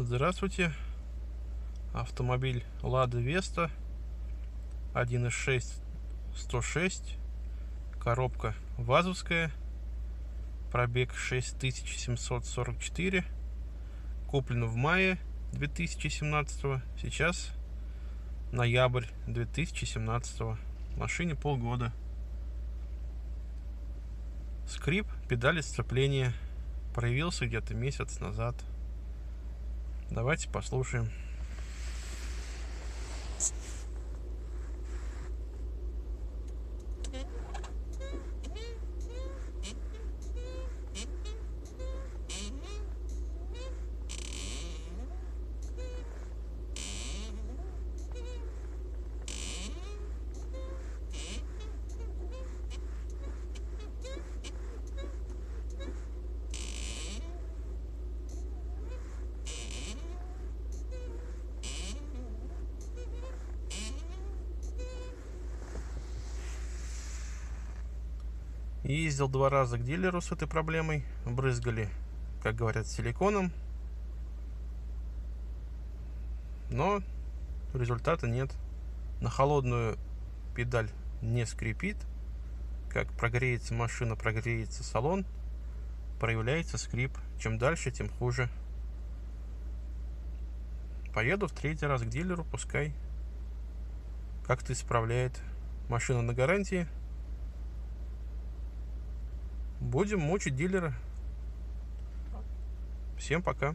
Здравствуйте. Автомобиль Lada Vesta 1.6 106, коробка вазовская, пробег 6744, куплен в мае 2017, сейчас ноябрь 2017, машине полгода. Скрип педали сцепления проявился где-то месяц назад. Давайте послушаем. Ездил 2 раза к дилеру с этой проблемой, брызгали, как говорят, силиконом, но результата нет. На холодную педаль не скрипит, как прогреется машина, прогреется салон, проявляется скрип. Чем дальше, тем хуже. Поеду в 3-й раз к дилеру, пускай как-то исправляет. Машина на гарантии. Будем мучить дилера. Всем пока.